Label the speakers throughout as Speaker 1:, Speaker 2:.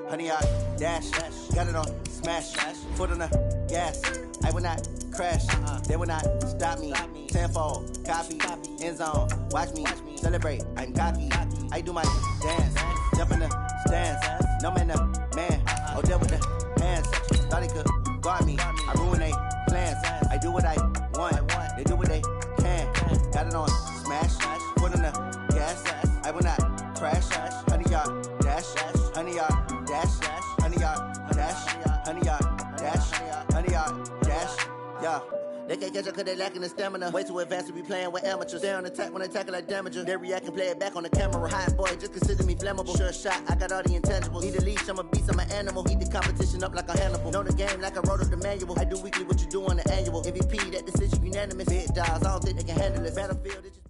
Speaker 1: honey, I dash, got it on, smash, foot on the gas. I will not crash, they will not stop me. Tenfold, copy, end zone, watch me celebrate. I'm cocky, I do my dance, jump in the stands. No man, man, oh, there with the hands. Thought he could guard me, I ruin they plans. I do what I want, they do what they can. Got it on, smash, foot on the gas. I will not crash, honey, y'all dash, honey, y'all dash, honey, y'all dash, honey, y'all dash, honey, y'all dash, yeah. They can't catch up cause they lacking the stamina. Way too advanced to be playing with amateurs. They on attack when they tackle like damager. They react and play it back on the camera. Hot boy, just consider me flammable. Sure shot, I got all the intangibles. Need a leash, I'm a beast, I'm an animal. Eat the competition up like a Hannibal. Know the game like I wrote up the manual. I do weekly what you do on the annual. MVP, that decision unanimous. Big dogs, I don't think they can handle it. Battlefield, it's just...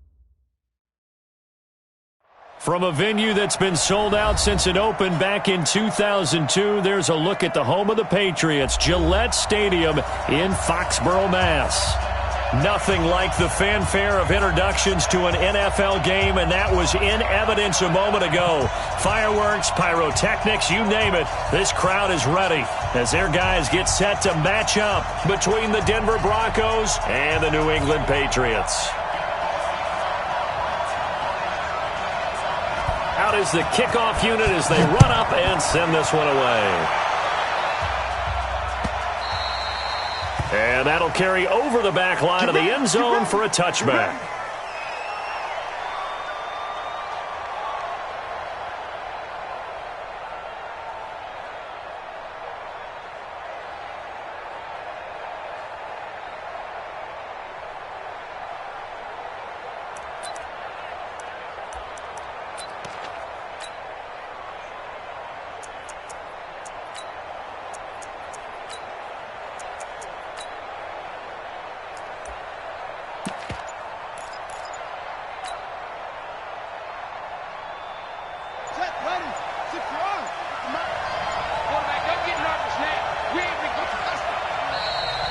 Speaker 2: From a venue that's been sold out since it opened back in 2002, there's a look at the home of the Patriots, Gillette Stadium in Foxborough, Mass. Nothing like the fanfare of introductions to an NFL game, and that was in evidence a moment ago. Fireworks, pyrotechnics, you name it. This crowd is ready as their guys get set to match up between the Denver Broncos and the New England Patriots. Out is the kickoff unit as they run up and send this one away. And that'll carry over the back line of the end zone for a touchback.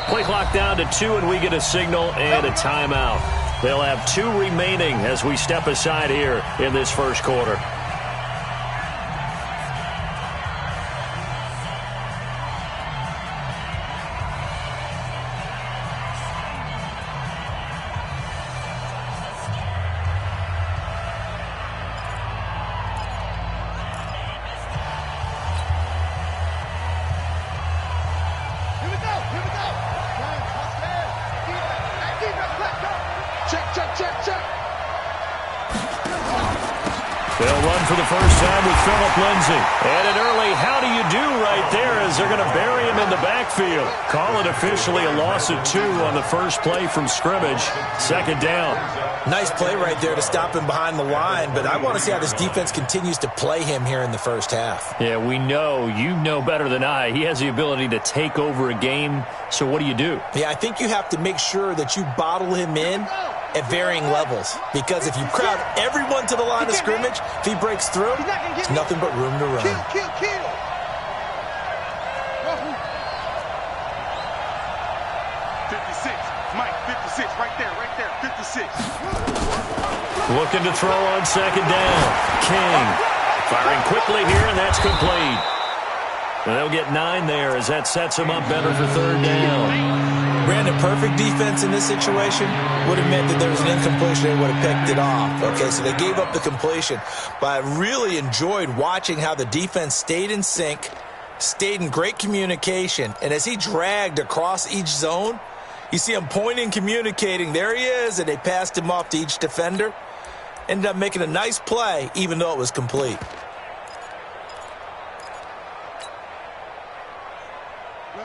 Speaker 2: Play clock down to 2, and we get a signal and a timeout. They'll have 2 remaining as we step aside here in this first quarter. They'll run for the first time with Phillip Lindsay. And an early how do you do right there as they're going to bury him in the backfield. Call it officially a loss of 2 on the first play from scrimmage. Second down.
Speaker 3: Nice play right there to stop him behind the line, but I want to see how this defense continues to play him here in the first half.
Speaker 2: Yeah, we know. You know better than I. He has the ability to take over a game, so what do?
Speaker 3: Yeah, I think you have to make sure that you bottle him in at varying levels, because if you crowd everyone to the line of scrimmage, if he breaks through, there's nothing but room to run.
Speaker 4: Kill. 56, Mike, 56, right there, 56.
Speaker 2: Looking to throw on second down. King firing quickly here, and that's complete. They'll get 9 there as that sets him up better for third down.
Speaker 3: Brandon, perfect defense in this situation would have meant that there was an incompletion. They would have picked it off. Okay, so they gave up the completion. But I really enjoyed watching how the defense stayed in sync, stayed in great communication, and as he dragged across each zone, you see him pointing, communicating. There he is, and they passed him off to each defender. Ended up making a nice play, even though it was complete.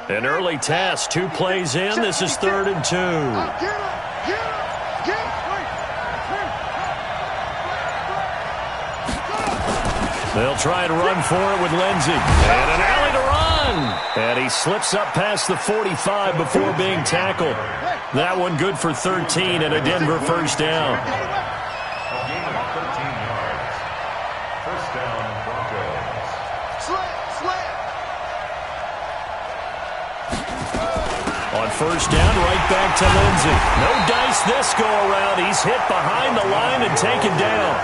Speaker 2: An early task, 2 plays in. This is 3rd and 2. They'll try to run for it with Lindsay. And an alley to run. And he slips up past the 45 before being tackled. That one good for 13 and a Denver first down. On first down, right back to Lindsay. No dice this go-around. He's hit behind the line and taken down.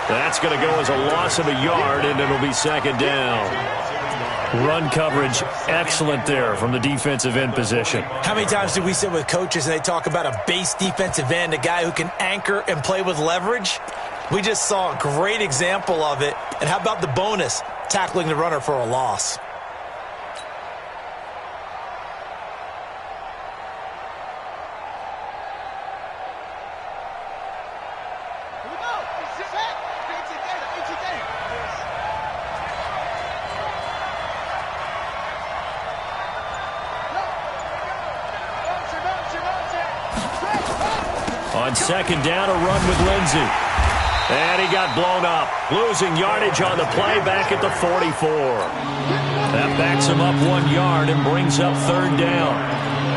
Speaker 2: That's going to go as a loss of a yard, and it'll be second down. Run coverage, excellent there from the defensive end position.
Speaker 3: How many times do we sit with coaches and they talk about a base defensive end, a guy who can anchor and play with leverage? We just saw a great example of it. And how about the bonus, tackling the runner for a loss?
Speaker 2: On second down, a run with Lindsey. And he got blown up. Losing yardage on the play back at the 44. That backs him up 1 yard and brings up third down.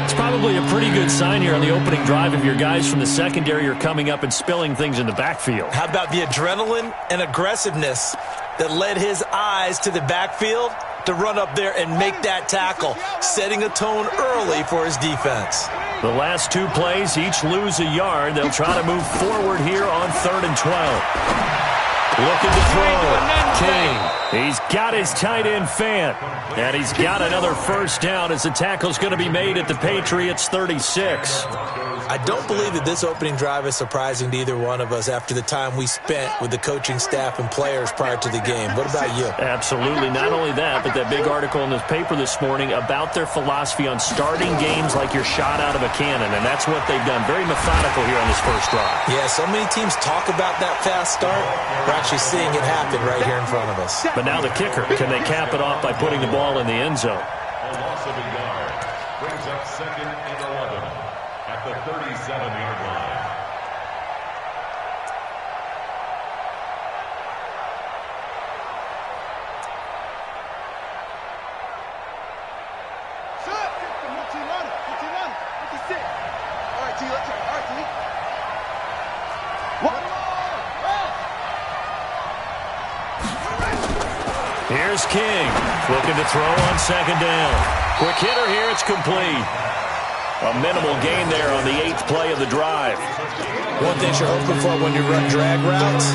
Speaker 2: It's probably a pretty good sign here on the opening drive if your guys from the secondary are coming up and spilling things in the backfield.
Speaker 3: How about the adrenaline and aggressiveness that led his eyes to the backfield to run up there and make that tackle, setting a tone early for his defense.
Speaker 2: The last 2 plays, each lose a yard. They'll try to move forward here on 3rd and 12. Looking to throw. King. He's got his tight end Fant. And he's got another first down as the tackle's going to be made at the Patriots 36.
Speaker 3: I don't believe that this opening drive is surprising to either one of us after the time we spent with the coaching staff and players prior to the game. What about you?
Speaker 2: Absolutely. Not only that, but that big article in the paper this morning about their philosophy on starting games like you're shot out of a cannon, and that's what they've done. Very methodical here on this first drive.
Speaker 3: Yeah, so many teams talk about that fast start. We're actually seeing it happen right here in front of us.
Speaker 2: But now the kicker. Can they cap it off by putting the ball in the end zone?
Speaker 5: A loss of a yard brings up 2nd and 11 at the 37-yard line.
Speaker 2: Here's King, looking to throw on 2nd down. Quick hitter here, it's complete. A minimal gain there on the 8th play of the drive.
Speaker 3: One thing you're hoping for when you run drag routes,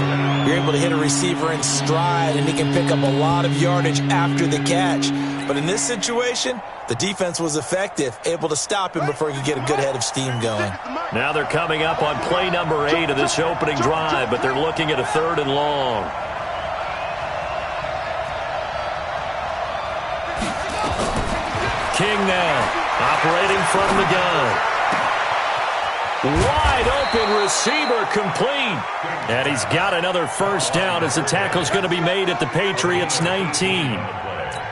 Speaker 3: you're able to hit a receiver in stride, and he can pick up a lot of yardage after the catch. But in this situation, the defense was effective, able to stop him before he could get a good head of steam going.
Speaker 2: Now they're coming up on play number 8 of this opening drive, but they're looking at a 3rd and long. King now, operating from the gun. Wide open receiver complete. And he's got another first down as the tackle's going to be made at the Patriots 19.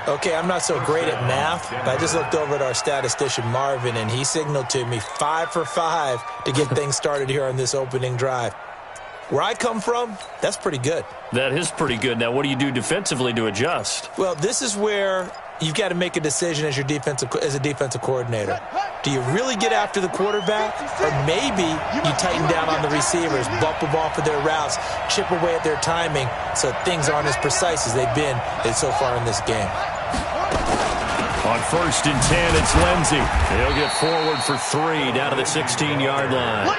Speaker 3: Okay, I'm not so great at math, but I just looked over at our statistician Marvin, and he signaled to me 5 for 5 to get things started here on this opening drive. Where I come from, that's pretty good.
Speaker 2: That is pretty good. Now, what do you do defensively to adjust?
Speaker 3: Well, this is where you've got to make a decision as a defensive coordinator. Do you really get after the quarterback, or maybe you tighten down on the receivers, bump them off of their routes, chip away at their timing so things aren't as precise as they've been so far in this game?
Speaker 2: On 1st and 10, it's Lindsey. He'll get forward for 3 down to the 16-yard line.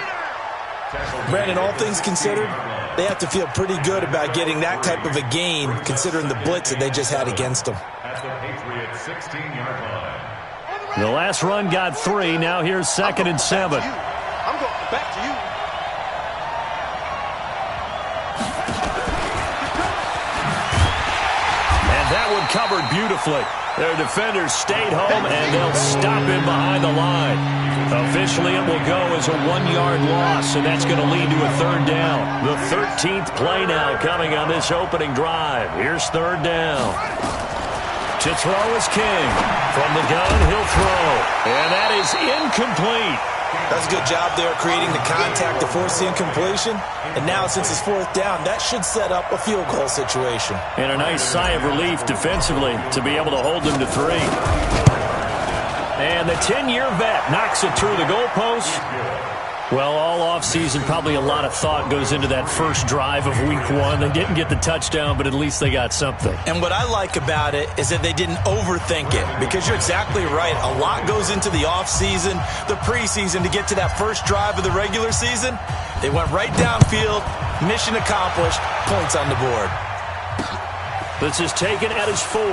Speaker 3: Brandon, all things considered, they have to feel pretty good about getting that type of a gain considering the blitz that they just had against them.
Speaker 5: At the Patriots 16-yard line.
Speaker 2: The last run got 3. Now here's 2nd and 7.
Speaker 4: I'm going back to you.
Speaker 2: And that one covered beautifully. Their defenders stayed home, and they'll stop him behind the line. Officially, it will go as a 1-yard loss, and that's going to lead to a 3rd down. The 13th play now coming on this opening drive. Here's 3rd down. To throw is King. From the gun, he'll throw. And that is incomplete.
Speaker 3: That's a good job there creating the contact to force the incompletion. And now, since it's 4th down, that should set up a field goal situation.
Speaker 2: And a nice sigh of relief defensively to be able to hold them to 3. And the 10-year vet knocks it through the goalpost. Well, all offseason, probably a lot of thought goes into that first drive of week 1. They didn't get the touchdown, but at least they got something.
Speaker 3: And what I like about it is that they didn't overthink it, because you're exactly right. A lot goes into the offseason, the preseason, to get to that first drive of the regular season. They went right downfield, mission accomplished, points on the board.
Speaker 2: This is taken at his 4.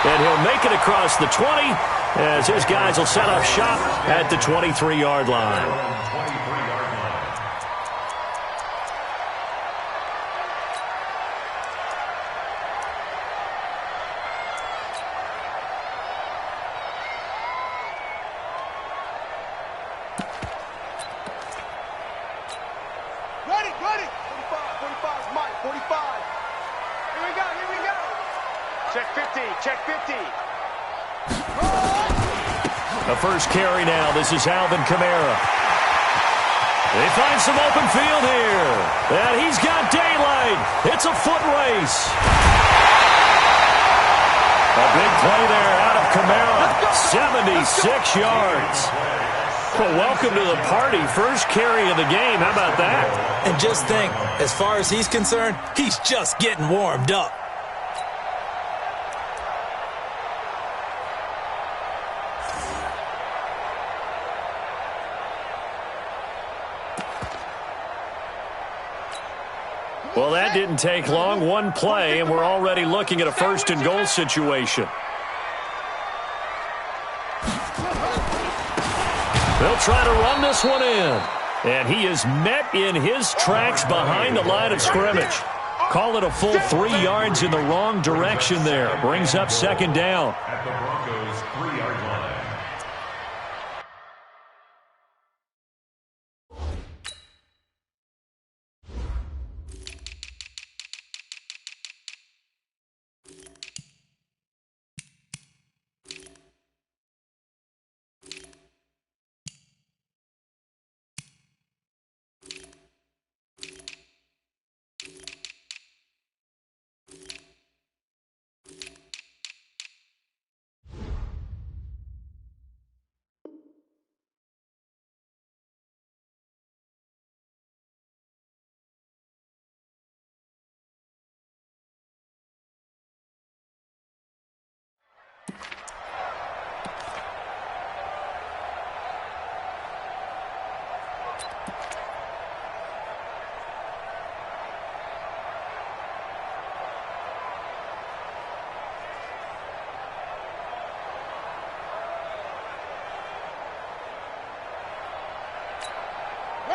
Speaker 2: and he'll make it across the 20 as his guys will set up shop at the 23-yard line.
Speaker 4: Ready. 45 is Mike. 45. Here we go. Check 50.
Speaker 2: The first carry now. This is Alvin Kamara. They find some open field here. And he's got daylight. It's a foot race. A big play there out of Kamara. 76 yards. Well, welcome to the party. First carry of the game. How about that?
Speaker 3: And just think, as far as he's concerned, he's just getting warmed up.
Speaker 2: Well, that didn't take long. One play, and we're already looking at a first and goal situation. They'll try to run this one in. And he is met in his tracks behind the line of scrimmage. Call it a full 3 yards in the wrong direction there. Brings up second down.
Speaker 5: At the Broncos' 3-yard line.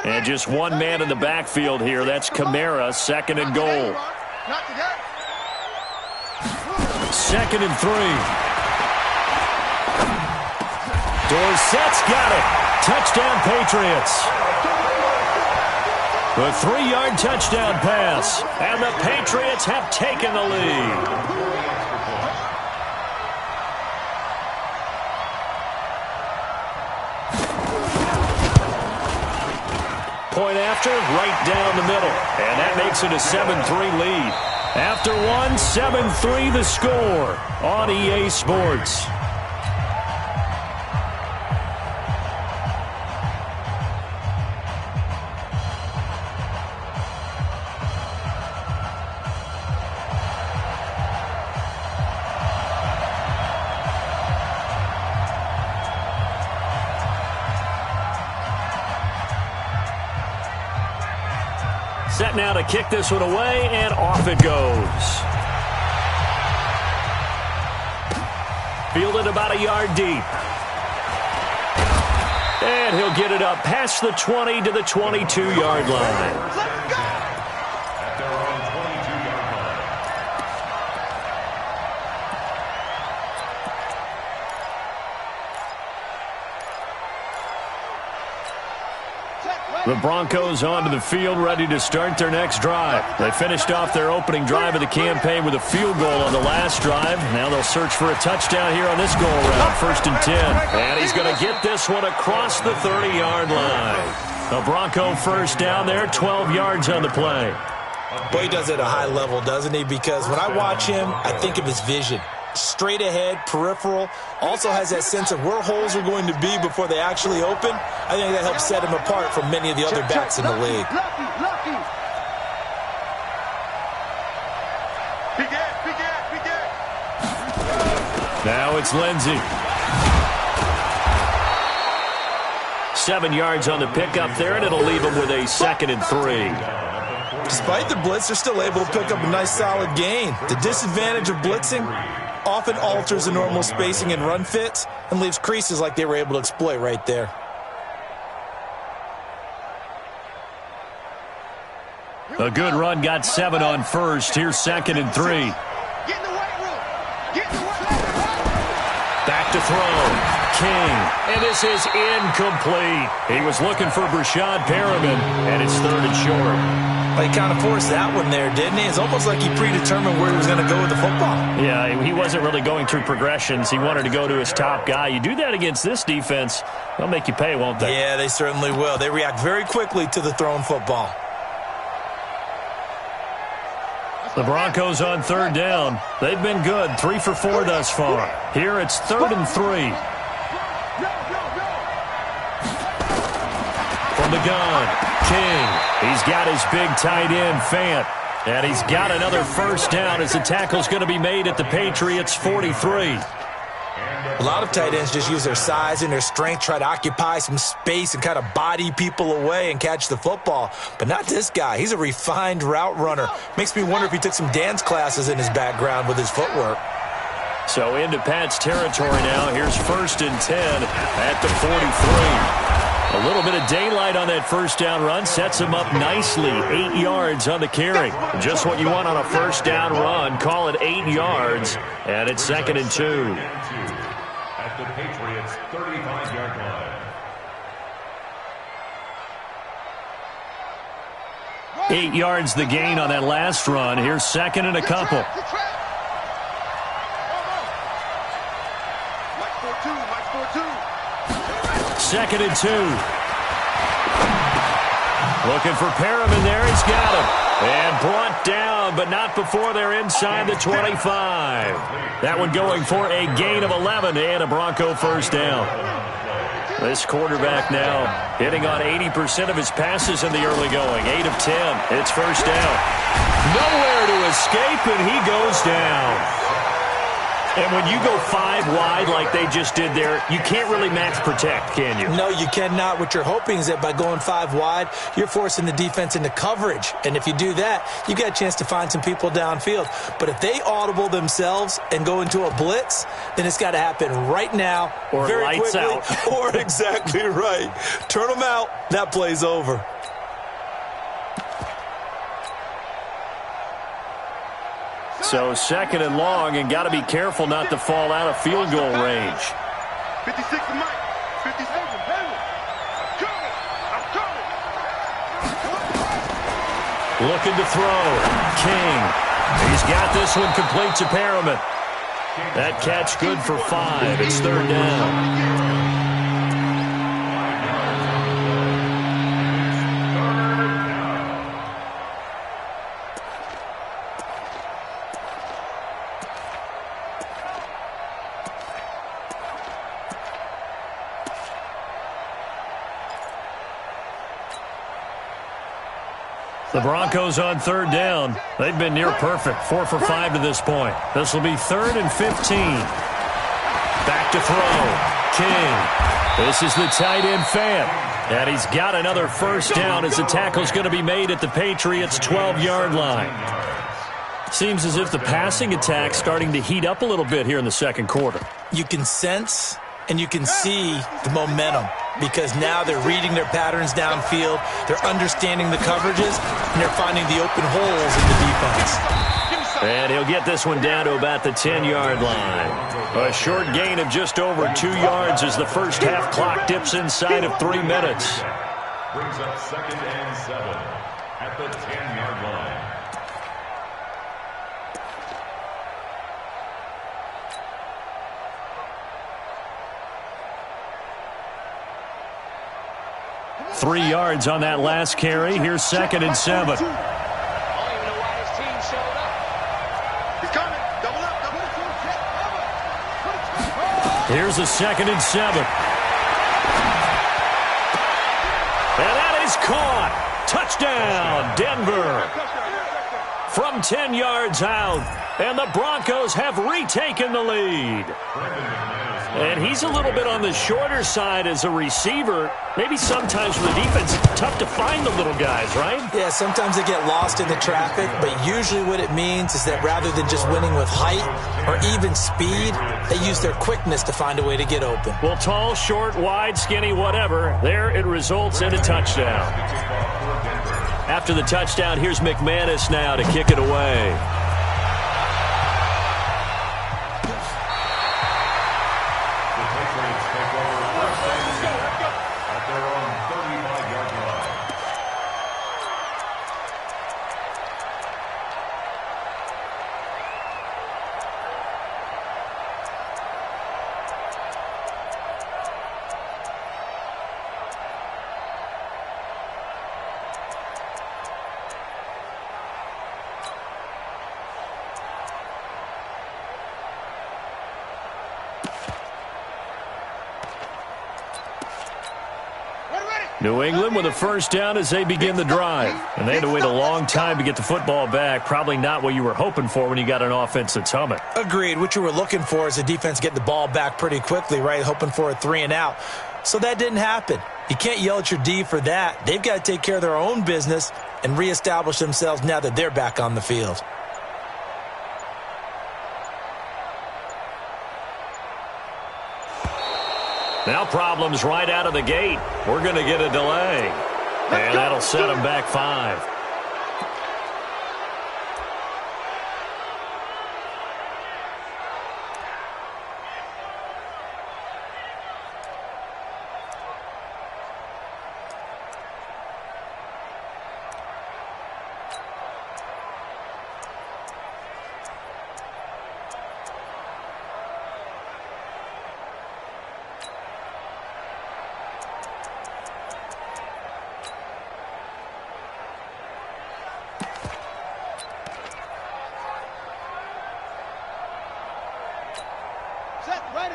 Speaker 2: And just one man in the backfield here. That's Kamara, second and goal. Second and 3. Dorsett's got it. Touchdown, Patriots. A 3-yard touchdown pass. And the Patriots have taken the lead. Point after, right down the middle. And that makes it a 7-3 lead. After one, 7-3 the score on EA Sports. Set now to kick this one away, and off it goes. Fielded about a yard deep. And he'll get it up past the 20 to the 22-yard line.
Speaker 5: At their own 22-yard line.
Speaker 2: The Broncos onto the field, ready to start their next drive. They finished off their opening drive of the campaign with a field goal on the last drive. Now they'll search for a touchdown here on this go-around, first and 10. And he's going to get this one across the 30-yard line. A Bronco first down there, 12 yards on the play.
Speaker 3: Boy, he does it at a high level, doesn't he? Because when I watch him, I think of his vision. Straight ahead, peripheral, also has that sense of where holes are going to be before they actually open. I think that helps set him apart from many of the other backs in the league.
Speaker 2: Now it's Lindsey. 7 yards on the pickup there, and it'll leave him with a 2nd and 3.
Speaker 3: Despite the blitz, they're still able to pick up a nice solid gain. The disadvantage of blitzing, often alters the normal spacing and run fits and leaves creases like they were able to exploit right there.
Speaker 2: A good run got 7 on first. Here's 2nd and 3.
Speaker 4: Get in the weight room. Get in the weight room.
Speaker 2: Back to throw. King. And this is incomplete. He was looking for Brashad Perriman, and it's 3rd and short.
Speaker 3: He kind of forced that one there, didn't he? It's almost like he predetermined where he was going to go with the football.
Speaker 2: Yeah, he wasn't really going through progressions. He wanted to go to his top guy. You do that against this defense, they'll make you pay, won't they?
Speaker 3: Yeah, they certainly will. They react very quickly to the thrown football.
Speaker 2: The Broncos on 3rd down. They've been good, 3 for 4 thus far. Here it's 3rd and 3. From the gun, King. He's got his big tight end, Fant. And he's got another first down as the tackle's going to be made at the Patriots' 43.
Speaker 3: A lot of tight ends just use their size and their strength, try to occupy some space and kind of body people away and catch the football. But not this guy. He's a refined route runner. Makes me wonder if he took some dance classes in his background with his footwork.
Speaker 2: So into Pat's territory now. Here's 1st and 10 at the 43. A little bit of daylight on that first down run sets him up nicely. 8 yards on the carry. Just what you want on a first down run. Call it 8 yards, and it's 2nd and 2.
Speaker 5: At the Patriots' 35-yard line.
Speaker 2: 8 yards the gain on that last run. Here's 2nd and a couple. Second and 2. Looking for Perriman there. He's got him. And brought down, but not before they're inside the 25. That one going for a gain of 11 and a Bronco first down. This quarterback now hitting on 80% of his passes in the early going. 8 of 10. It's first down. Nowhere to escape, and he goes down. And when you go 5 wide like they just did there, you can't really max protect, can you?
Speaker 3: No, you cannot. What you're hoping is that by going 5 wide, you're forcing the defense into coverage. And if you do that, you got a chance to find some people downfield. But if they audible themselves and go into a blitz, then it's got to happen right now,
Speaker 2: or
Speaker 3: very
Speaker 2: lights
Speaker 3: quickly,
Speaker 2: out.
Speaker 3: Or exactly right. Turn them out. That play's over.
Speaker 2: So 2nd and long, and got to be careful not to fall out of field goal range.
Speaker 4: 56 to Mike. 57. I'm coming.
Speaker 2: Looking to throw. King. He's got this one complete to Perriman. That catch good for 5. It's 3rd down. The Broncos on 3rd down. They've been near perfect. 4 for 5 to this point. This will be 3rd and 15. Back to throw. King. This is the tight end Fant. And he's got another first down as the tackle's going to be made at the Patriots' 12-yard line. Seems as if the passing attack's starting to heat up a little bit here in the second quarter.
Speaker 3: You can sense and you can see the momentum because now they're reading their patterns downfield, they're understanding the coverages, and they're finding the open holes in the defense.
Speaker 2: And he'll get this one down to about the 10-yard line. A short gain of just over 2 yards as the first half clock dips inside of 3 minutes.
Speaker 5: Brings up 2nd and 7 at the 10-yard line.
Speaker 2: Three yards on that last carry. Here's 2nd and 7.
Speaker 4: I don't even know why his team showed up. He's coming. Double up. Double up.
Speaker 2: Here's a 2nd and 7. And that is caught. Touchdown, Denver. From 10 yards out. And the Broncos have retaken the lead. And he's a little bit on the shorter side as a receiver. Maybe sometimes for the defense, it's tough to find the little guys, right?
Speaker 3: Yeah, sometimes they get lost in the traffic, but usually what it means is that rather than just winning with height or even speed, they use their quickness to find a way to get open.
Speaker 2: Well, tall, short, wide, skinny, whatever, there it results in a touchdown. After the touchdown, here's McManus now to kick it away. New England with a first down as they begin the drive. And they had to wait a long time to get the football back. Probably not what you were hoping for when you got an offense that's humming.
Speaker 3: Agreed. What you were looking for is a defense getting the ball back pretty quickly, right? Hoping for a 3-and-out. So that didn't happen. You can't yell at your D for that. They've got to take care of their own business and reestablish themselves now that they're back on the field.
Speaker 2: Now problems right out of the gate. We're going to get a delay. And that'll set them back 5.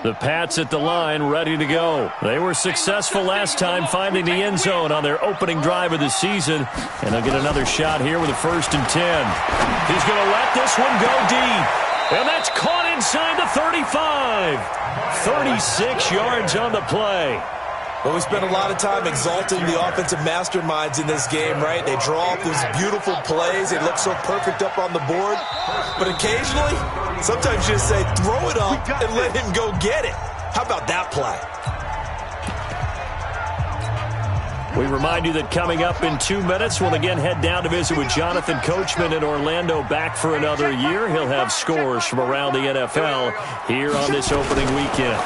Speaker 2: The Pats at the line, ready to go. They were successful last time finding the end zone on their opening drive of the season. And they'll get another shot here with a 1st and 10. He's going to let this one go deep. And that's caught inside the 35. 36 yards on the play.
Speaker 3: Well, we spent a lot of time exalting the offensive masterminds in this game, right? They draw up these beautiful plays. They look so perfect up on the board. But occasionally, sometimes you just say, throw it up and let him go get it. How about that play?
Speaker 2: We remind you that coming up in 2 minutes, we'll again head down to visit with Jonathan Coachman in Orlando, back for another year. He'll have scores from around the NFL here on this opening weekend.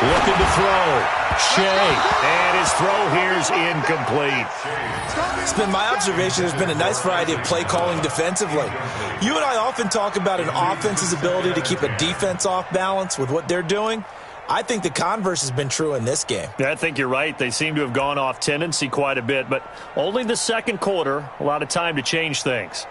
Speaker 2: Looking to throw. Shea, and his throw here's incomplete.
Speaker 3: It's been my observation there's been a nice variety of play calling defensively. You and I often talk about an offense's ability to keep a defense off balance with what they're doing. I think the converse has been true in this game.
Speaker 2: Yeah, I think you're right. They seem to have gone off tendency quite a bit, but only the second quarter, a lot of time to change things.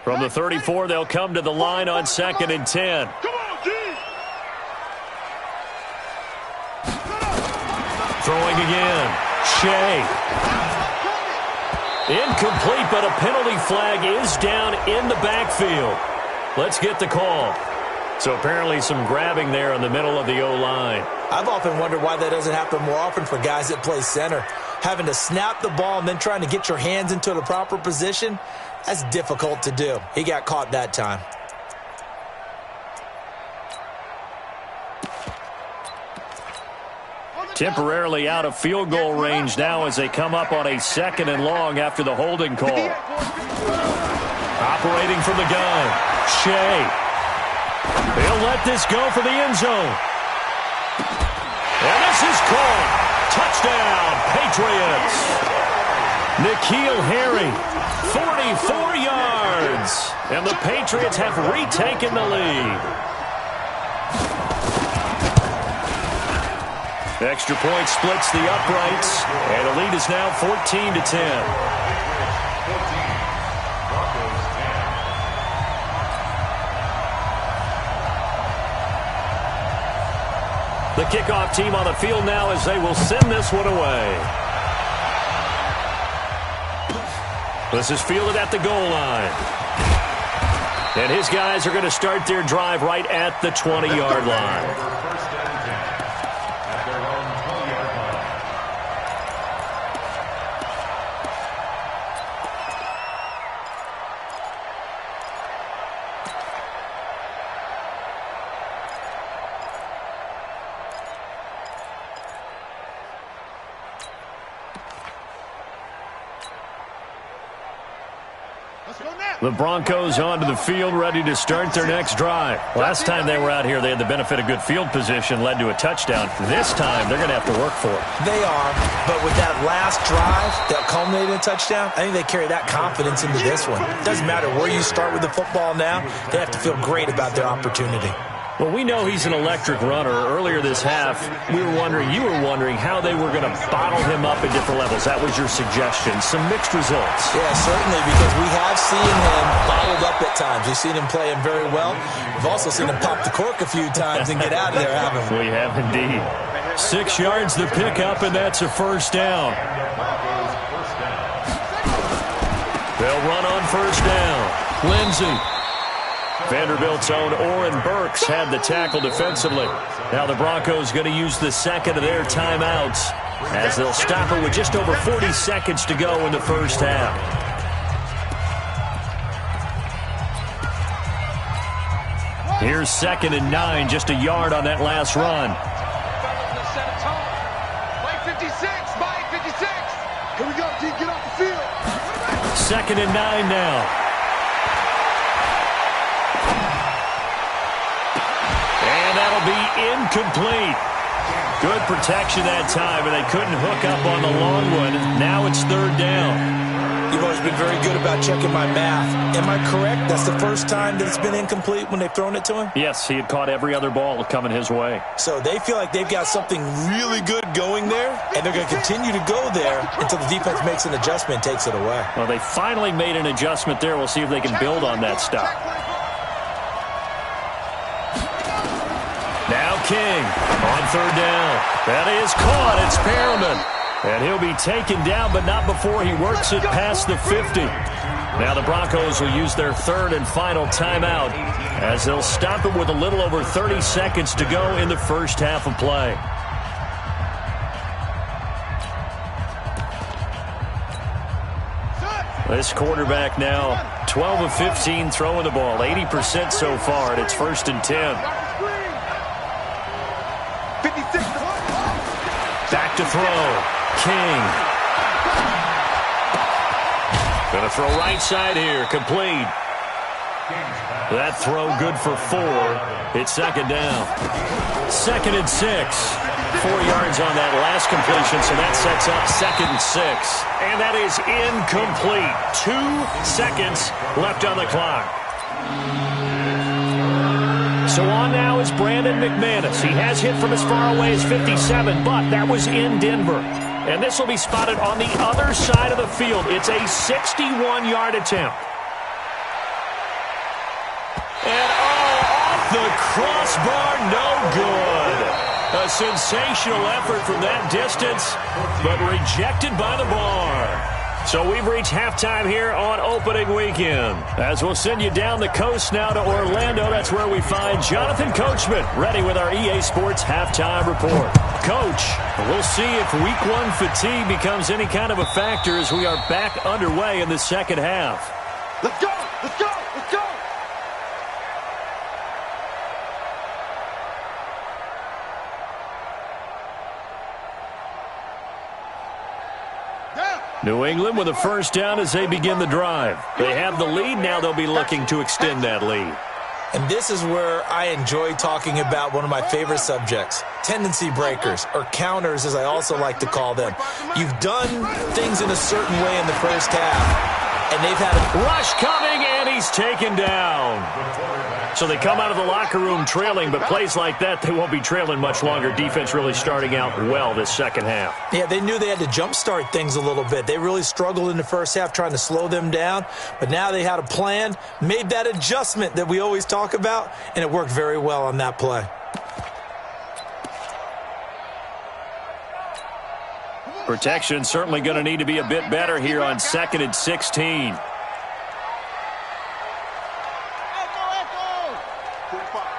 Speaker 2: From the 34, they'll come to the line on 2nd and 10.
Speaker 4: Come on, G!
Speaker 2: Throwing again. Shea. Incomplete, but a penalty flag is down in the backfield. Let's get the call. So apparently some grabbing there in the middle of the O-line.
Speaker 3: I've often wondered why that doesn't happen more often for guys that play center. Having to snap the ball and then trying to get your hands into the proper position, that's difficult to do. He got caught that time.
Speaker 2: Temporarily out of field goal range now as they come up on a 2nd and long after the holding call. Operating from the gun. Shea. He'll let this go for the end zone. And this is called. Touchdown, Patriots. N'Keal Harry, 44 yards. And the Patriots have retaken the lead. Extra point splits the uprights, and the lead is now 14-10. The kickoff team on the field now as they will send this one away. This is fielded at the goal line. And his guys are going to start their drive right at the 20-yard line. The Broncos onto the field, ready to start their next drive. Last time they were out here, they had the benefit of good field position, led to a touchdown. This time, they're going to have to work for it.
Speaker 3: They are, but with that last drive that culminated in a touchdown, I think they carry that confidence into this one. It doesn't matter where you start with the football now. They have to feel great about their opportunity.
Speaker 2: Well, we know he's an electric runner. Earlier this half, you were wondering how they were going to bottle him up at different levels. That was your suggestion. Some mixed results.
Speaker 3: Yeah, certainly, because we have seen him bottled up at times. We've seen him play him very well. We've also seen him pop the cork a few times and get out of there, haven't we?
Speaker 2: We have indeed. 6 yards the pickup, and that's a first down. They'll run on first down. Lindsey. Vanderbilt's own Oren Burks had the tackle defensively. Now the Broncos going to use the second of their timeouts as they'll stop it with just over 40 seconds to go in the first half. Here's 2nd and 9, just a yard on that last run.
Speaker 4: Mike 56, Mike 56. Here we go, team, get off the field.
Speaker 2: 2nd and 9 now. That'll be incomplete. Good protection that time, and they couldn't hook up on the long one. Now it's 3rd down.
Speaker 3: You've always been very good about checking my math. Am I correct? That's the first time that it's been incomplete when they've thrown it to him?
Speaker 2: Yes, he had caught every other ball coming his way.
Speaker 3: So they feel like they've got something really good going there, and they're going to continue to go there until the defense makes an adjustment and takes it away.
Speaker 2: Well, they finally made an adjustment there. We'll see if they can build on that stuff. Now King on 3rd down. That is caught. It's Perriman. And he'll be taken down, but not before he works it past the 50. Now the Broncos will use their 3rd and final timeout as they'll stop it with a little over 30 seconds to go in the first half of play. This quarterback now 12 of 15 throwing the ball, 80% so far, and it's 1st and 10. Back to throw. King. Going to throw right side here. Complete. That throw good for 4. It's 2nd down. 2nd and 6. 4 yards on that last completion, so that sets up 2nd and 6. And that is incomplete. 2 seconds left on the clock. So on now is Brandon McManus. He has hit from as far away as 57, but that was in Denver. And this will be spotted on the other side of the field. It's a 61-yard attempt. And off the crossbar, no good. A sensational effort from that distance, but rejected by the bar. So we've reached halftime here on opening weekend. As we'll send you down the coast now to Orlando, that's where we find Jonathan Coachman, ready with our EA Sports halftime report. Coach, we'll see if week 1 fatigue becomes any kind of a factor as we are back underway in the second half.
Speaker 4: Let's go! Let's go! Let's go!
Speaker 2: New England with a first down as they begin the drive. They have the lead. Now they'll be looking to extend that lead.
Speaker 3: And this is where I enjoy talking about one of my favorite subjects, tendency breakers, or counters as I also like to call them. You've done things in a certain way in the first half, and they've had a
Speaker 2: rush coming, and he's taken down. So they come out of the locker room trailing, but plays like that, they won't be trailing much longer. Defense really starting out well this second half.
Speaker 3: Yeah, they knew they had to jumpstart things a little bit. They really struggled in the first half trying to slow them down, but now they had a plan, made that adjustment that we always talk about, and it worked very well on that play.
Speaker 2: Protection certainly going to need to be a bit better here on 2nd and 16.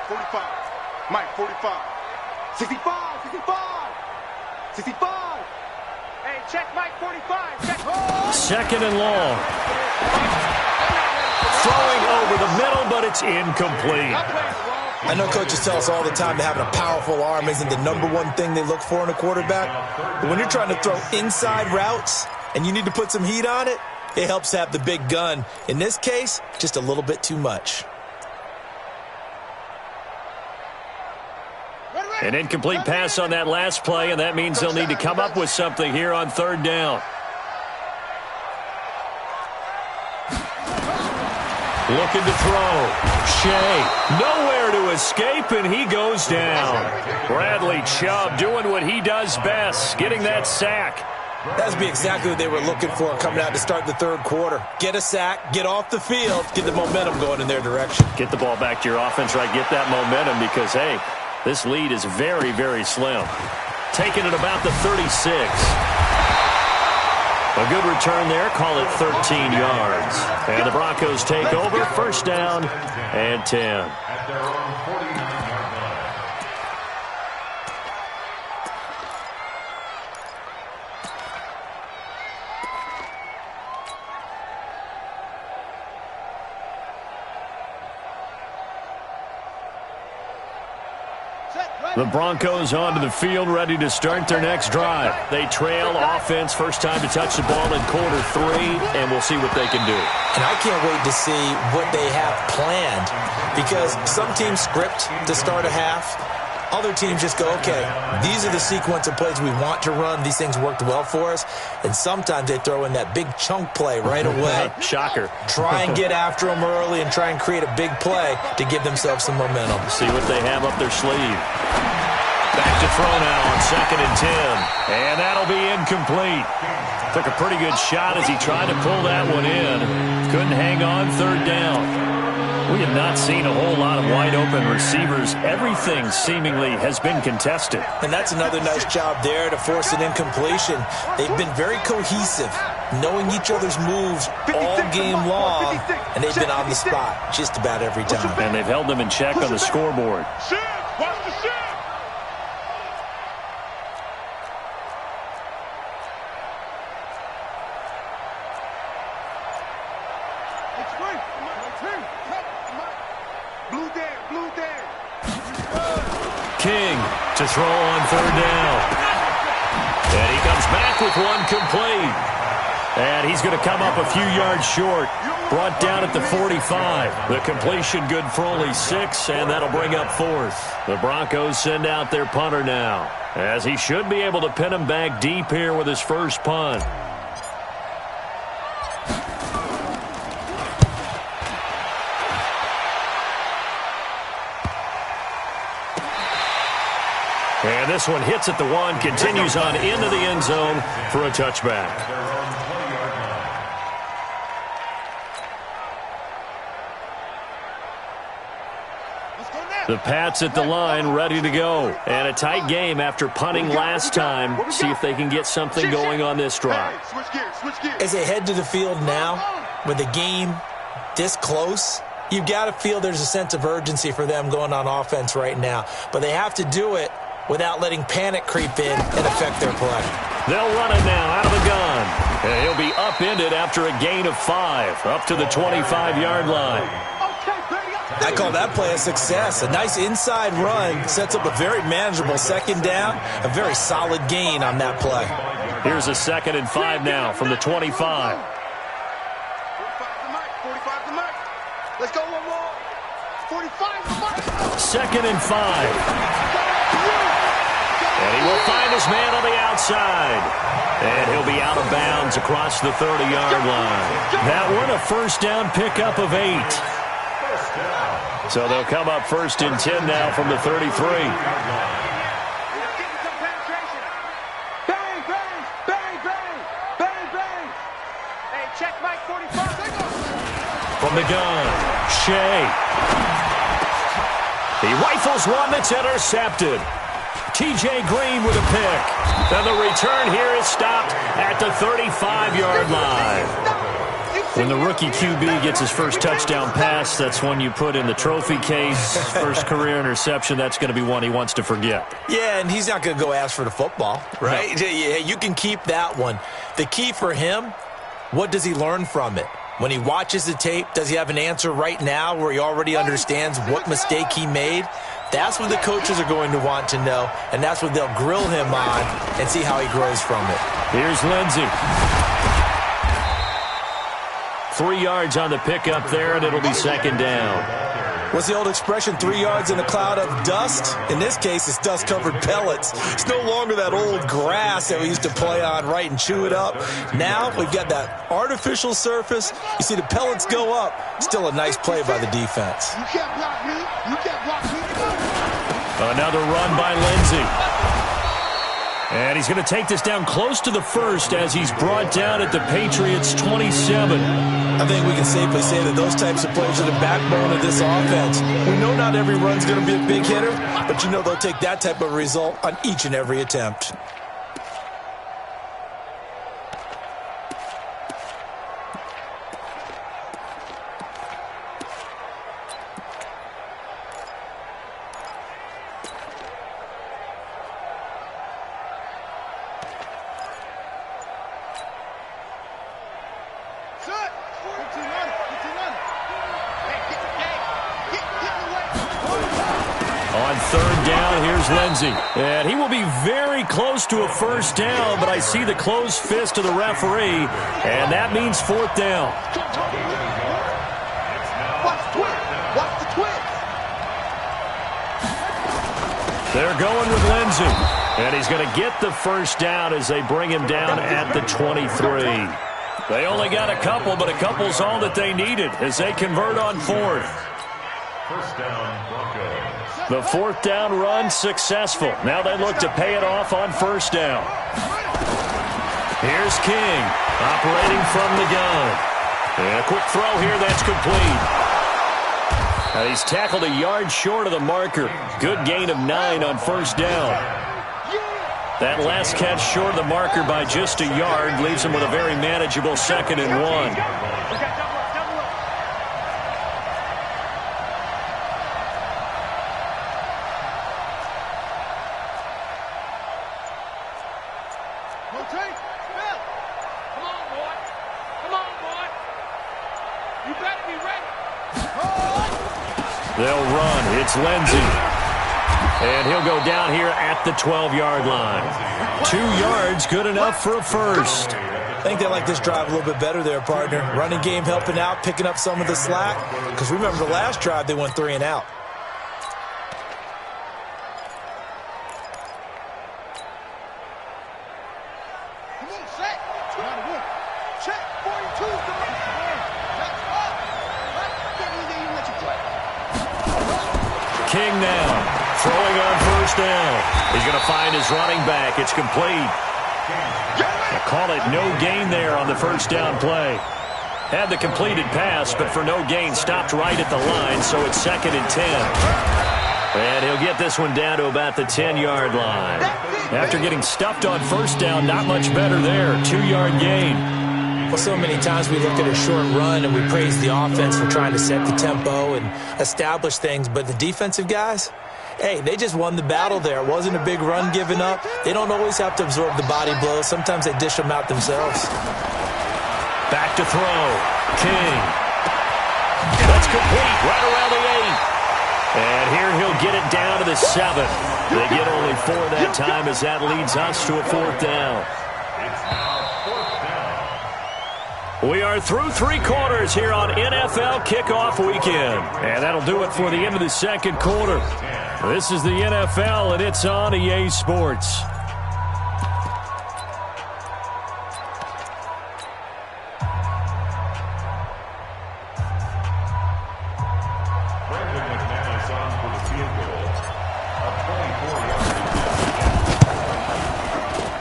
Speaker 4: 45. Mike, 45. 65. 65. Hey, check Mike, 45. Check.
Speaker 2: 2nd and long. Throwing over the middle, but it's incomplete.
Speaker 3: I know coaches tell us all the time that having a powerful arm isn't the #1 thing they look for in a quarterback. But when you're trying to throw inside routes and you need to put some heat on it, it helps have the big gun. In this case, just a little bit too much.
Speaker 2: An incomplete pass on that last play, and that means they'll need to come up with something here on 3rd down. Looking to throw. Shea, nowhere to escape, and he goes down. Bradley Chubb doing what he does best, getting that sack.
Speaker 3: That would be exactly what they were looking for coming out to start the 3rd quarter. Get a sack, get off the field, get the momentum going in their direction.
Speaker 2: Get the ball back to your offense, right? Get that momentum because, hey, this lead is very, very slim. Taking it about the 36. A good return there. Call it 13 yards. And the Broncos take over. 1st down and 10.
Speaker 5: At their own 49-yard line.
Speaker 2: The Broncos onto the field, ready to start their next drive. They trail offense, first time to touch the ball in quarter 3, and we'll see what they can do.
Speaker 3: And I can't wait to see what they have planned, because some teams script to start a half. Other teams just go, okay, these are the sequence of plays we want to run. These things worked well for us. And sometimes they throw in that big chunk play right away.
Speaker 2: Shocker.
Speaker 3: Try and get after them early and try and create a big play to give themselves some momentum.
Speaker 2: See what they have up their sleeve. Back to throw now on 2nd and 10. And that'll be incomplete. Took a pretty good shot as he tried to pull that one in. Couldn't hang on 3rd down. We have not seen a whole lot of wide-open receivers. Everything seemingly has been contested.
Speaker 3: And that's another nice job there to force an incompletion. They've been very cohesive, knowing each other's moves all game long, and they've been on the spot just about every time.
Speaker 2: And they've held them in check on the scoreboard.
Speaker 4: Watch the shit.
Speaker 2: King to throw on 3rd down. And he comes back with one complete. And he's going to come up a few yards short. Brought down at the 45. The completion good for only 6, and that'll bring up 4th. The Broncos send out their punter now, as he should be able to pin him back deep here with his first punt. And this one hits at the 1, continues on into the end zone for a touchback. The Pats at the line, ready to go. And a tight game after punting last time. See if they can get something going on this drive.
Speaker 3: As they head to the field now, with the game this close, you've got to feel there's a sense of urgency for them going on offense right now. But they have to do it without letting panic creep in and affect their play.
Speaker 2: They'll run it now out of the gun. And he'll be upended after a gain of 5, up to the 25-yard line.
Speaker 3: I call that play a success. A nice inside run sets up a very manageable 2nd down, a very solid gain on that play.
Speaker 2: Here's a 2nd and 5 now from the 25.
Speaker 4: 45 to Mike. Let's go one more. 45 to Mike.
Speaker 2: 2nd and 5. And he will find his man on the outside. And he'll be out of bounds across the 30-yard line. That one a 1st down pickup of 8. So they'll come up 1st and 10 now from the 33.
Speaker 4: Bang, bang, bang, bang, bang, bang. Hey, check Mike 45.
Speaker 2: From the gun, Shea. He rifles one that's intercepted. T.J. Green with a pick. And the return here is stopped at the 35-yard line. When the rookie QB gets his first touchdown pass, that's one you put in the trophy case. First career interception, that's going to be one he wants to forget.
Speaker 3: Yeah, and he's not going to go ask for the football, right? No. Yeah, you can keep that one. The key for him, what does he learn from it? When he watches the tape, does he have an answer right now where he already understands what mistake he made? That's what the coaches are going to want to know, and that's what they'll grill him on and see how he grows from it.
Speaker 2: Here's Lindsey. 3 yards on the pickup there, and it'll be second down.
Speaker 3: What's the old expression, 3 yards in a cloud of dust? In this case, it's dust-covered pellets. It's no longer that old grass that we used to play on, right, and chew it up. Now we've got that artificial surface. You see the pellets go up. Still a nice play by the defense.
Speaker 4: You can't block me. You can't block me.
Speaker 2: Another run by Lindsey. And he's going to take this down close to the first as he's brought down at the Patriots' 27.
Speaker 3: I think we can safely say that those types of plays are the backbone of this offense. We know not every run's going to be a big hitter, but you know they'll take that type of result on each and every attempt.
Speaker 2: Lindsey. And he will be very close to a first down, but I see the closed fist of the referee, and that means fourth down.
Speaker 4: Watch the twist. Watch the twist.
Speaker 2: They're going with Lindsey, and he's going to get the first down as they bring him down at the 23. They only got a couple, but a couple's all that they needed as they convert on fourth.
Speaker 5: First down, Broncos.
Speaker 2: The fourth down run successful. Now they look to pay it off on first down. Here's King operating from the gun. And a quick throw here that's complete. Now he's tackled a yard short of the marker. Good gain of 9 on first down. That last catch short of the marker by just a yard leaves him with a very manageable 2nd and 1. They'll run. It's Lindsey. And he'll go down here at the 12-yard line. 2 yards, good enough for a first.
Speaker 3: I think they like this drive a little bit better there, partner. Running game helping out, picking up some of the slack. Because remember the last drive, they went 3 and out.
Speaker 2: King now, throwing on first down. He's going to find his running back. It's complete. They call it no gain there on the first down play. Had the completed pass, but for no gain, stopped right at the line, so it's 2nd and 10. And he'll get this one down to about the 10-yard line. After getting stuffed on first down, not much better there. 2-yard gain.
Speaker 3: Well, so many times we look at a short run and we praise the offense for trying to set the tempo and establish things, but the defensive guys, hey, they just won the battle there. It wasn't a big run given up. They don't always have to absorb the body blows. Sometimes they dish them out themselves.
Speaker 2: Back to throw. King. That's complete right around the 8. And here he'll get it down to the 7. They get only 4 that time as that leads us to a 4th down. We are through 3 quarters here on NFL Kickoff Weekend. And that'll do it for the end of the 2nd quarter. This is the NFL, and it's on EA Sports.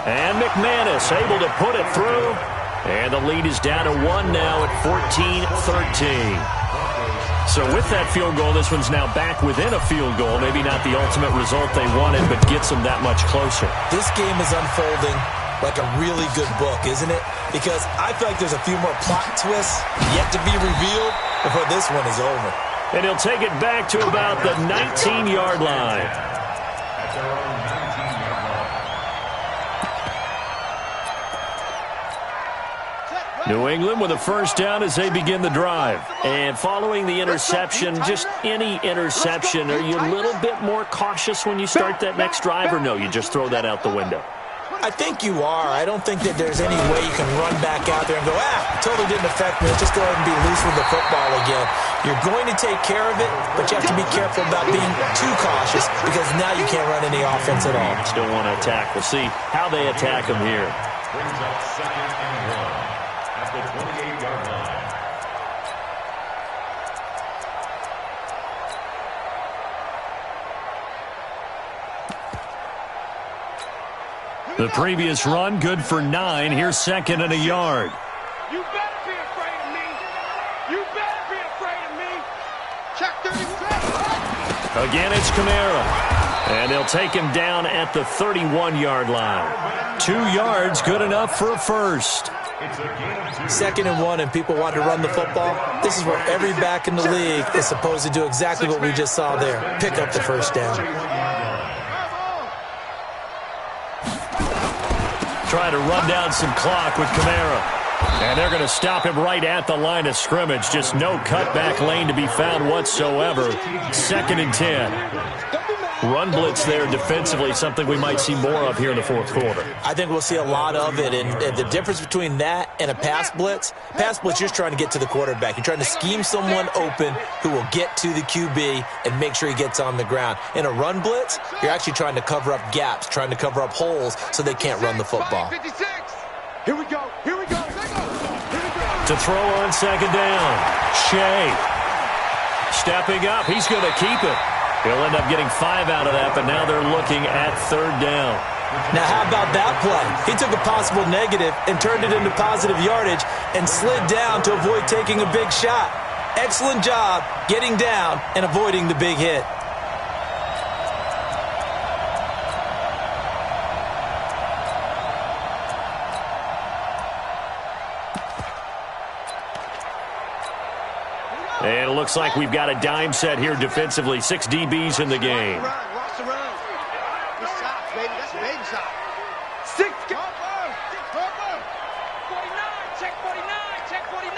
Speaker 2: And McManus able to put it through. And the lead is down to 1 now at 14-13. So with that field goal, this one's now back within a field goal. Maybe not the ultimate result they wanted, but gets them that much closer.
Speaker 3: This game is unfolding like a really good book, isn't it? Because I feel like there's a few more plot twists yet to be revealed before this one is over.
Speaker 2: And he'll take it back to about the 19-yard line.
Speaker 5: At their own 19-yard line.
Speaker 2: New England with a first down as they begin the drive. And following the interception, just any interception, are you a little bit more cautious when you start that next drive, or no, you just throw that out the window?
Speaker 3: I think you are. I don't think that there's any way you can run back out there and go, totally didn't affect me. Let's just go ahead and be loose with the football again. You're going to take care of it, but you have to be careful about being too cautious because now you can't run any offense at all.
Speaker 2: Still want to attack. We'll see how they attack them here.
Speaker 5: Brings up 2nd and 1 at the 28-yard line.
Speaker 2: The previous run, good for 9. Here's 2nd and a yard.
Speaker 4: You better be afraid of me. You better be afraid of me. Check 36.
Speaker 2: Again, it's Kamara. And they'll take him down at the 31-yard line. 2 yards, good enough for a first.
Speaker 5: It's a gain of 2.
Speaker 3: 2nd and 1 and people want to run the football. This is where every back in the league is supposed to do exactly what we just saw there. Pick up the first down.
Speaker 2: Try to run down some clock with Kamara. And they're going to stop him right at the line of scrimmage. Just no cutback lane to be found whatsoever. 2nd and 10. Run blitz there defensively, something we might see more of here in the fourth quarter.
Speaker 3: I think we'll see a lot of it. And the difference between that and a pass blitz, you're just trying to get to the quarterback. You're trying to scheme someone open who will get to the QB and make sure he gets on the ground. In a run blitz, you're actually trying to cover up gaps, trying to cover up holes so they can't run the football.
Speaker 4: 56. Here we go. Here we go.
Speaker 2: To throw on 2nd down. Shea. Stepping up. He's going to keep it. He'll end up getting 5 out of that, but now they're looking at 3rd down.
Speaker 3: Now, how about that play? He took a possible negative and turned it into positive yardage and slid down to avoid taking a big shot. Excellent job getting down and avoiding the big hit.
Speaker 2: And it looks like we've got a dime set here defensively. 6 DBs in the game.
Speaker 4: Watch the run. Good shots, baby. That's baby shot. 6. 49. Check 49. Check 49.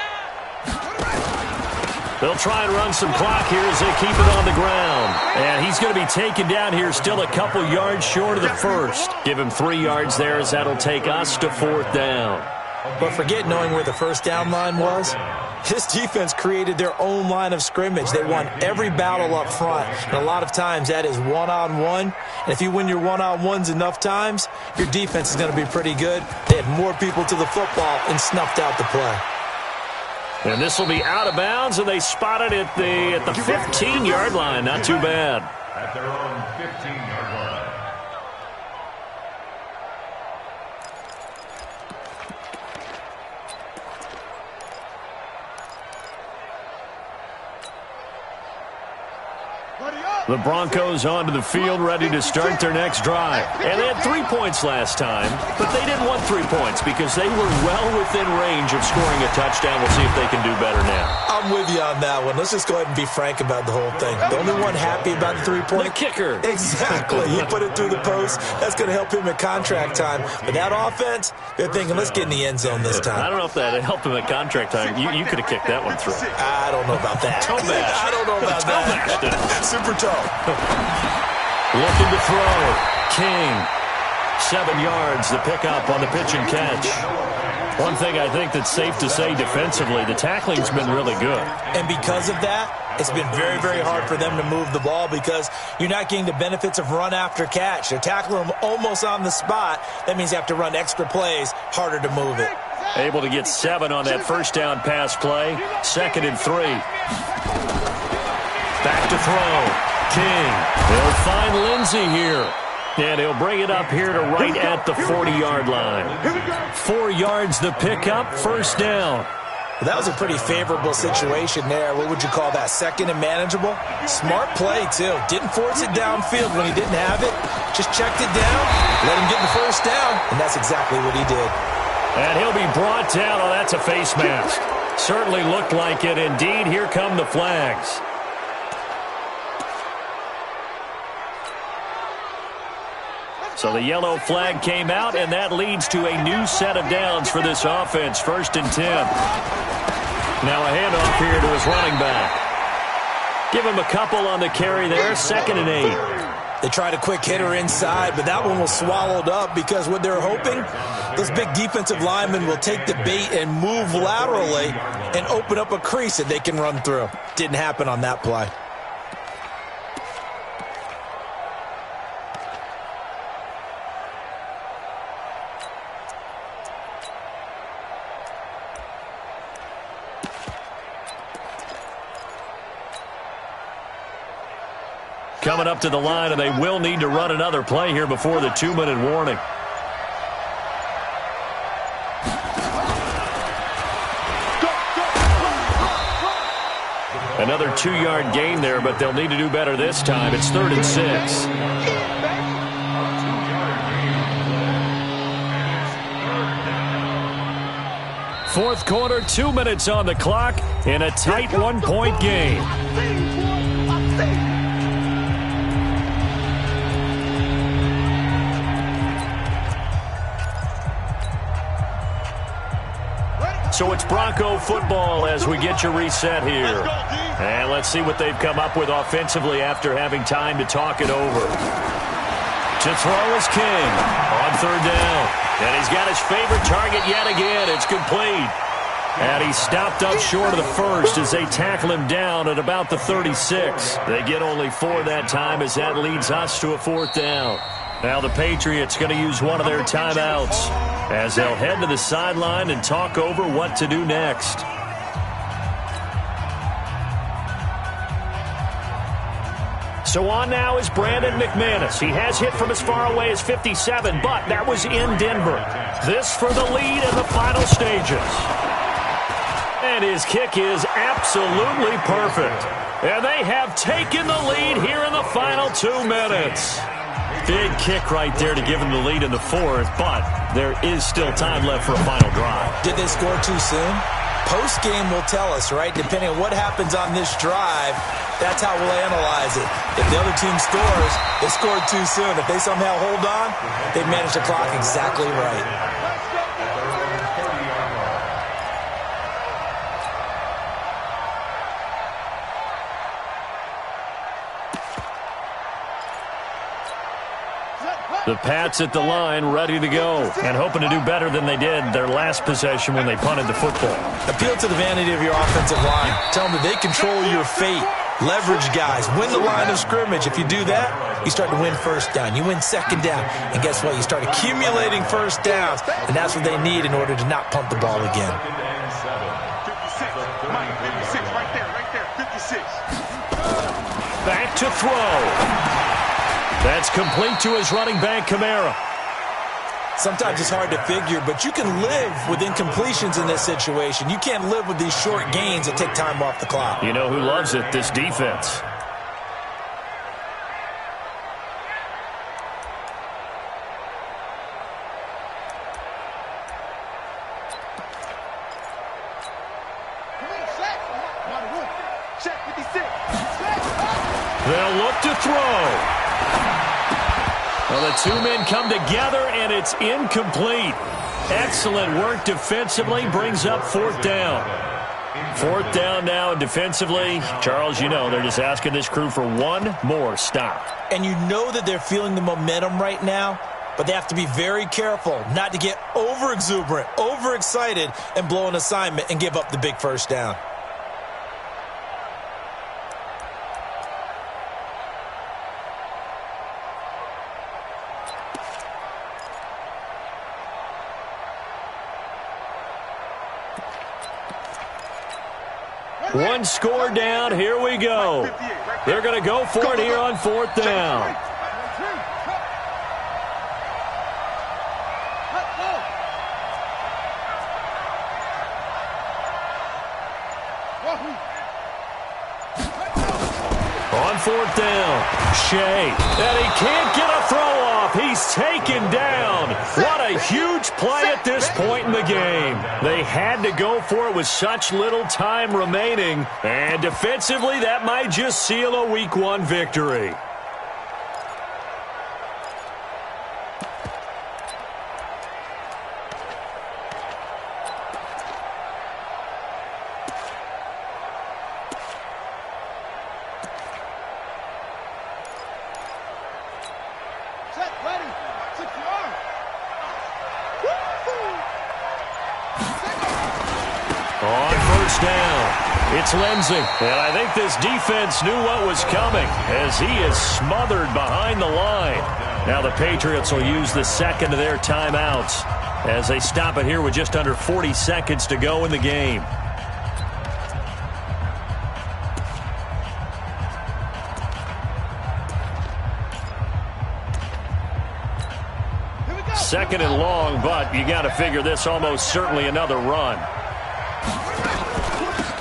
Speaker 2: They'll try and run some clock here as they keep it on the ground. And he's going to be taken down here still a couple yards short of the first. Give him 3 yards there as that'll take us to 4th down.
Speaker 3: But forget knowing where the first down line was. This defense created their own line of scrimmage. They won every battle up front. And a lot of times that is one-on-one. And if you win your one-on-ones enough times, your defense is going to be pretty good. They had more people to the football and snuffed out the play.
Speaker 2: And this will be out of bounds, and they spot it at the 15-yard line. Not too bad.
Speaker 5: At their own 15-yard line.
Speaker 2: The Broncos onto the field, ready to start their next drive. And they had 3 points last time, but they didn't want 3 points because they were well within range of scoring a touchdown. We'll see if they can do better now.
Speaker 3: I'm with you on that one. Let's just go ahead and be frank about the whole thing. The only one happy about the 3-point?
Speaker 2: The kicker.
Speaker 3: Exactly. He put it through the post. That's going to help him at contract time. But that offense, they're thinking, let's get in the end zone this time.
Speaker 2: I don't know if that helped him at contract time. You could have kicked that one through.
Speaker 3: I don't know about that. I don't know about that. Super tough.
Speaker 2: Looking to throw. King. 7 yards, the pickup on the pitch and catch. One thing I think that's safe to say defensively, the tackling's been really good.
Speaker 3: And because of that, it's been very, very hard for them to move the ball because you're not getting the benefits of run after catch. They're tackling them almost on the spot. That means you have to run extra plays, harder to move it.
Speaker 2: Able to get 7 on that first down pass play. 2nd and 3. Back to throw. King. They'll find Lindsey here. And he'll bring it up here to right at the 40-yard line. 4 yards the pickup, first down.
Speaker 3: Well, that was a pretty favorable situation there. What would you call that? Second and manageable? Smart play, too. Didn't force it downfield when he didn't have it. Just checked it down, let him get the first down, and that's exactly what he did.
Speaker 2: And he'll be brought down. Oh, that's a face mask. Certainly looked like it. Indeed, here come the flags. So the yellow flag came out, and that leads to a new set of downs for this offense. 1st and 10. Now a handoff here to his running back. Give him a couple on the carry there. 2nd and 8.
Speaker 3: They tried a quick hitter inside, but that one was swallowed up because what they're hoping, those big defensive linemen will take the bait and move laterally and open up a crease that they can run through. Didn't happen on that play.
Speaker 2: Coming up to the line, and they will need to run another play here before the 2-minute warning. Another 2-yard gain there, but they'll need to do better this time. It's 3rd and 6. Fourth quarter, 2 minutes on the clock in a tight 1-point game. So it's Bronco football as we get you reset here. And let's see what they've come up with offensively after having time to talk it over. To throw is King on 3rd down. And he's got his favorite target yet again. It's complete. And he stopped up short of the first as they tackle him down at about the 36. They get only 4 that time as that leads us to a 4th down. Now the Patriots going to use one of their timeouts as they'll head to the sideline and talk over what to do next. So on now is Brandon McManus. He has hit from as far away as 57, but that was in Denver. This for the lead in the final stages. And his kick is absolutely perfect. And they have taken the lead here in the final 2 minutes. Big kick right there to give them the lead in the 4th, but there is still time left for a final drive.
Speaker 3: Did they score too soon? Post-game will tell us, right? Depending on what happens on this drive, that's how we'll analyze it. If the other team scores, they scored too soon. If they somehow hold on, they've managed the clock exactly right.
Speaker 2: The Pats at the line, ready to go, and hoping to do better than they did their last possession when they punted the football.
Speaker 3: Appeal to the vanity of your offensive line. Tell them that they control your fate. Leverage guys. Win the line of scrimmage. If you do that, you start to win 1st down. You win 2nd down. And guess what? You start accumulating 1st downs, and that's what they need in order to not punt the ball again.
Speaker 4: 56. Mike, 56. Right there. 56.
Speaker 2: Back to throw. That's complete to his running back, Kamara.
Speaker 3: Sometimes it's hard to figure, but you can live with incompletions in this situation. You can't live with these short gains that take time off the clock.
Speaker 2: You know who loves it? This defense. They'll look to throw. Well, the 2 men come together, and it's incomplete. Excellent work defensively, brings up 4th down. 4th down now, and defensively, Charles, you know, they're just asking this crew for one more stop.
Speaker 3: And you know that they're feeling the momentum right now, but they have to be very careful not to get over-exuberant, over-excited, and blow an assignment and give up the big 1st down.
Speaker 2: One score down. Here we go. They're going to go for it here on 4th down. On fourth down, Shea. And he can't get a throw off. He's taken down. What a huge play at this point in the game. They had to go for it with such little time remaining. And defensively, that might just seal a Week 1 victory. It's Lindsey, and I think this defense knew what was coming as he is smothered behind the line. Now the Patriots will use the second of their timeouts as they stop it here with just under 40 seconds to go in the game. Second and long, but you got to figure this almost certainly another run.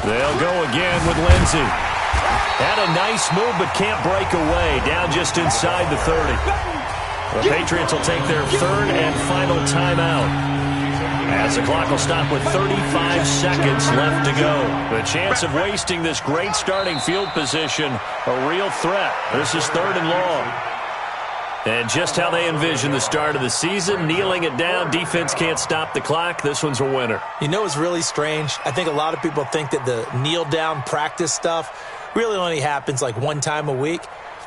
Speaker 2: They'll go again with Lindsey. Had a nice move, but can't break away. Down just inside the 30. The Patriots will take their third and final timeout, as the clock will stop with 35 seconds left to go. The chance of wasting this great starting field position, a real threat. This is third and long. And just how they envision the start of the season, kneeling it down, defense can't stop the clock. This one's a winner.
Speaker 3: You know what's really strange? I think a lot of people think that the kneel-down practice stuff really only happens like one time a week.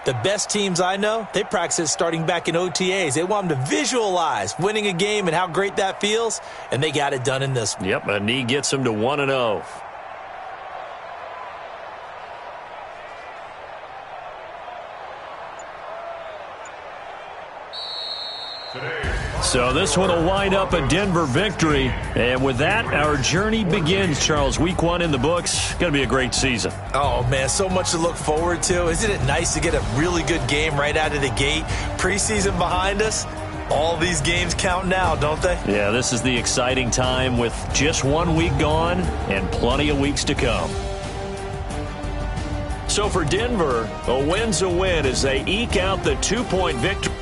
Speaker 3: The best teams I know, they practice it starting back in OTAs. They want them to visualize winning a game and how great that feels, and they got it done in this one.
Speaker 2: Yep, a knee gets them to 1-0. So this one will wind up a Denver victory. And with that, our journey begins, Charles. Week 1 in the books. Going to be a great season.
Speaker 3: Oh, man, so much to look forward to. Isn't it nice to get a really good game right out of the gate? Preseason behind us. All these games count now, don't they?
Speaker 2: Yeah, this is the exciting time with just 1 week gone and plenty of weeks to come. So for Denver, a win's a win as they eke out the 2-point victory.